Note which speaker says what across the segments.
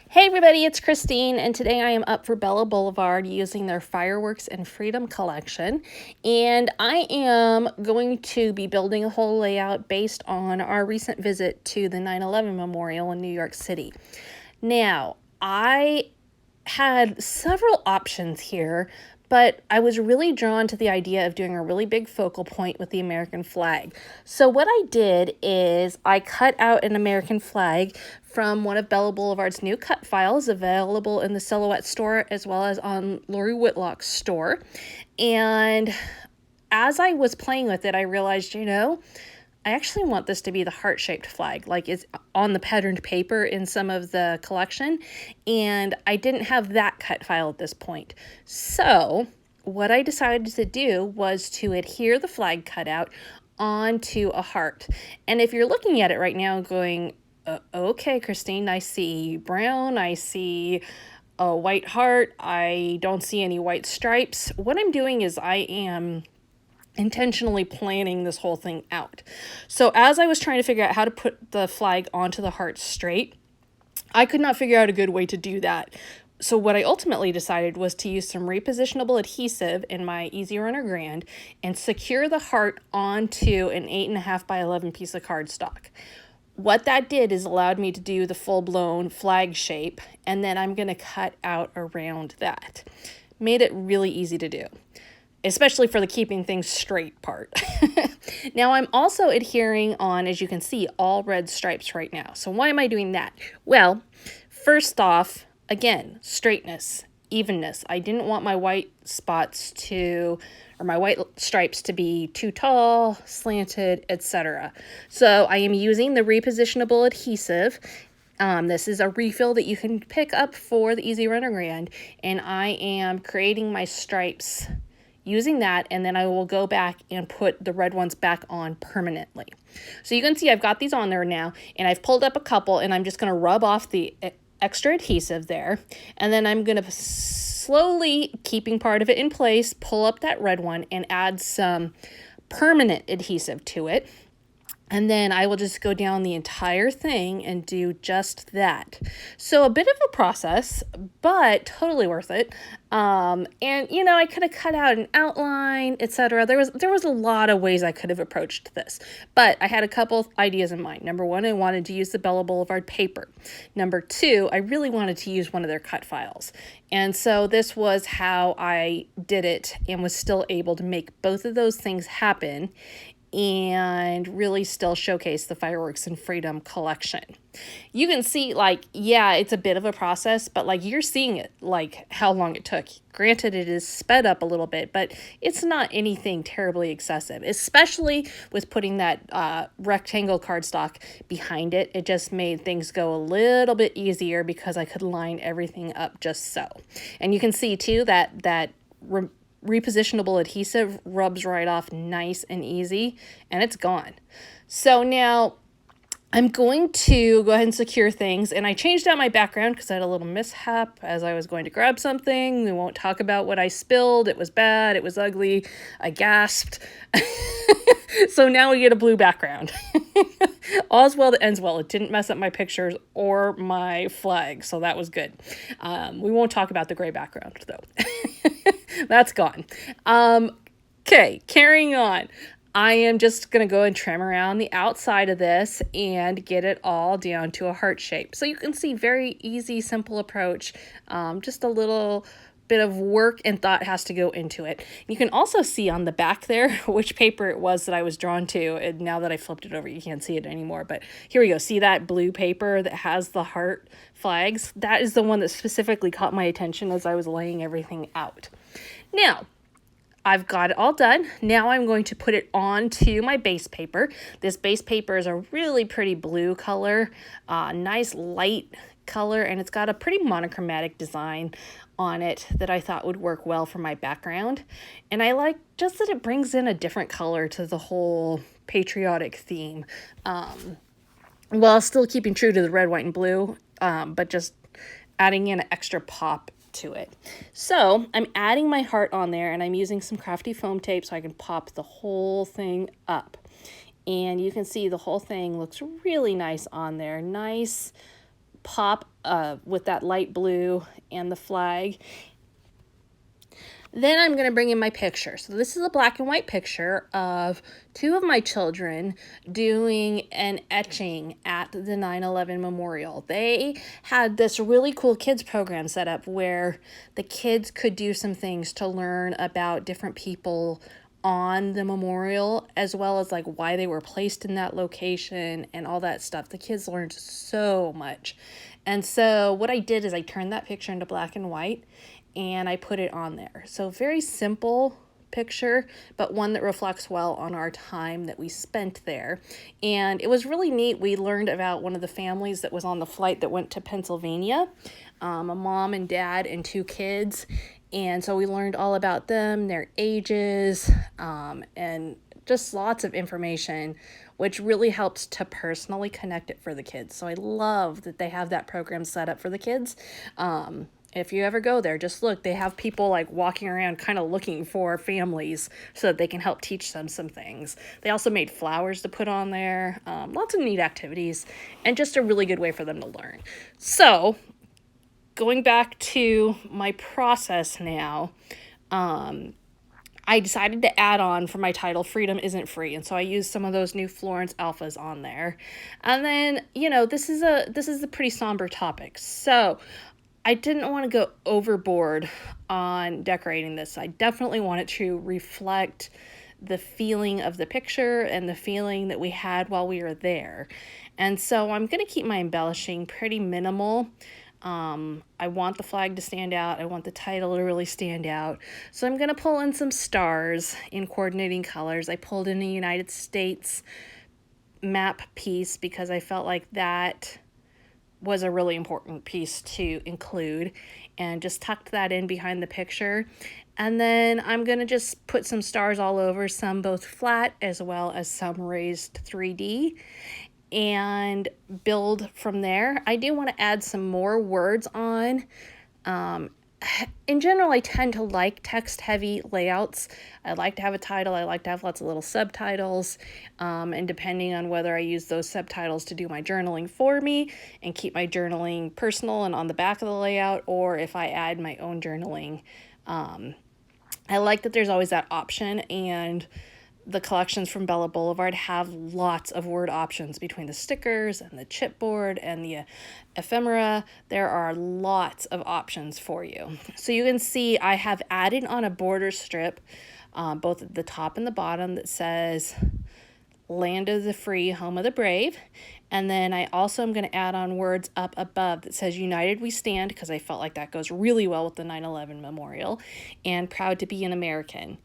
Speaker 1: Hey everybody, it's Christine, and today I am up for Bella Boulevard using their Fireworks and Freedom collection. And I am going to be building a whole layout based on our recent visit to the 9/11 Memorial in New York City. Now, I had several options here, but I was really drawn to the idea of doing a really big focal point with the American flag. So what I did is I cut out an American flag from one of Bella Boulevard's new cut files available in the Silhouette store as well as on Lori Whitlock's store. And as I was playing with it, I realized, I actually want this to be the heart-shaped flag, like it's on the patterned paper in some of the collection, and I didn't have that cut file at this point. So what I decided to do was to adhere the flag cutout onto a heart. And if you're looking at it right now going, okay, Christine, I see brown, I see a white heart, I don't see any white stripes. What I'm doing is I am intentionally planning this whole thing out. So as I was trying to figure out how to put the flag onto the heart straight, I could not figure out a good way to do that. So what I ultimately decided was to use some repositionable adhesive in my Easy Runner Grand and secure the heart onto an 8.5 by 11 piece of cardstock. What that did is allowed me to do the full-blown flag shape, and then I'm going to cut out around that. Made it really easy to do, especially for the keeping things straight part. Now I'm also adhering on, as you can see, all red stripes right now. So why am I doing that? Well, first off, again, straightness, evenness. I didn't want my white spots to, or my white stripes to be too tall, slanted, etc. So I am using the repositionable adhesive. This is a refill that you can pick up for the Easy Runner Grand, and I am creating my stripes using that, and then I will go back and put the red ones back on permanently. So you can see I've got these on there now, and I've pulled up a couple, and I'm just going to rub off the extra adhesive there, and then I'm going to slowly, keeping part of it in place, pull up that red one and add some permanent adhesive to it. And then I will just go down the entire thing and do just that. So a bit of a process, but totally worth it. And I could have cut out an outline, etc. There was a lot of ways I could have approached this, but I had a couple of ideas in mind. Number one, I wanted to use the Bella Boulevard paper. Number two, I really wanted to use one of their cut files. And so this was how I did it and was still able to make both of those things happen and really still showcase the Fireworks and Freedom collection. You can see, it's a bit of a process, but you're seeing it, how long it took. Granted, it is sped up a little bit, but it's not anything terribly excessive, especially with putting that rectangle cardstock behind it. It just made things go a little bit easier because I could line everything up just so. And you can see too that repositionable adhesive rubs right off nice and easy, and it's gone. So now I'm going to go ahead and secure things, and I changed out my background because I had a little mishap as I was going to grab something. We won't talk about what I spilled. It was bad. It was ugly. I gasped. So now we get a blue background. All's well that ends well. It didn't mess up my pictures or my flag, so that was good. We won't talk about the gray background, though. That's gone. Okay, carrying on. I am just going to go and trim around the outside of this and get it all down to a heart shape. So you can see, very easy, simple approach. Just a little bit of work and thought has to go into it. You can also see on the back there which paper it was that I was drawn to, and now that I flipped it over you can't see it anymore, but here we go. See that blue paper that has the heart flags? That is the one that specifically caught my attention as I was laying everything out. Now I've got it all done. Now I'm going to put it onto my base paper. This base paper is a really pretty blue color, nice light color, and it's got a pretty monochromatic design on it that I thought would work well for my background. And I like just that it brings in a different color to the whole patriotic theme, while still keeping true to the red, white, and blue, but just adding in an extra pop to it. So I'm adding my heart on there, and I'm using some crafty foam tape so I can pop the whole thing up. And you can see the whole thing looks really nice on there. Nice pop with that light blue and the flag. Then I'm going to bring in my picture. So this is a black and white picture of two of my children doing an etching at the 9/11 memorial. They had this really cool kids program set up where the kids could do some things to learn about different people on the memorial, as well as like why they were placed in that location and all that stuff. The kids learned so much. And so what I did is I turned that picture into black and white and I put it on there. So very simple picture, but one that reflects well on our time that we spent there. And it was really neat. We learned about one of the families that was on the flight that went to Pennsylvania, a mom and dad and two kids. And so we learned all about them, their ages, and just lots of information, which really helps to personally connect it for the kids. So I love that they have that program set up for the kids. If you ever go there, just look. They have people like walking around kind of looking for families so that they can help teach them some things. They also made flowers to put on there. Lots of neat activities and just a really good way for them to learn. So going back to my process now, I decided to add on for my title, Freedom Isn't Free. And so I used some of those new Florence alphas on there. And then, you know, this is a pretty somber topic. So I didn't want to go overboard on decorating this. I definitely wanted to reflect the feeling of the picture and the feeling that we had while we were there. And so I'm going to keep my embellishing pretty minimal. I want the flag to stand out. I want the title to really stand out. So I'm going to pull in some stars in coordinating colors. I pulled in a United States map piece because I felt like that was a really important piece to include, and just tucked that in behind the picture. And then I'm going to just put some stars all over, some both flat as well as some raised 3D, and build from there. I do want to add some more words on. In general, I tend to like text-heavy layouts. I like to have a title. I like to have lots of little subtitles. And depending on whether I use those subtitles to do my journaling for me and keep my journaling personal and on the back of the layout, or if I add my own journaling, I like that there's always that option. And the collections from Bella Boulevard have lots of word options between the stickers and the chipboard and the ephemera. There are lots of options for you. So you can see I have added on a border strip, both at the top and the bottom, that says Land of the Free, Home of the Brave. And then I also am going to add on words up above that says United We Stand, because I felt like that goes really well with the 9/11 memorial, and Proud to Be an American.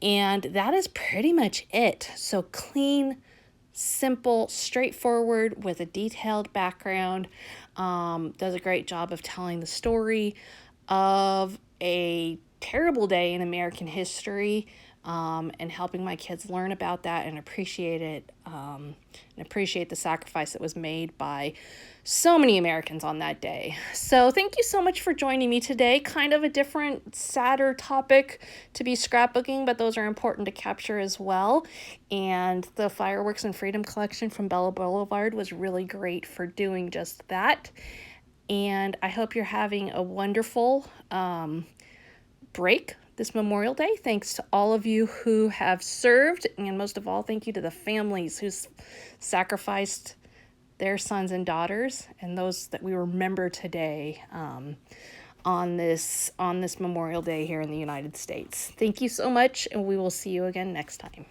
Speaker 1: And that is pretty much it. So clean, simple, straightforward with a detailed background. Does a great job of telling the story of a terrible day in American history, and helping my kids learn about that and appreciate it, and appreciate the sacrifice that was made by so many Americans on that day. So thank you so much for joining me today. Kind of a different, sadder topic to be scrapbooking, but those are important to capture as well. And the Fireworks and Freedom collection from Bella Boulevard was really great for doing just that. And I hope you're having a wonderful break this Memorial Day. Thanks to all of you who have served, and most of all, thank you to the families who sacrificed their sons and daughters, and those that we remember today on this Memorial Day here in the United States. Thank you so much, and we will see you again next time.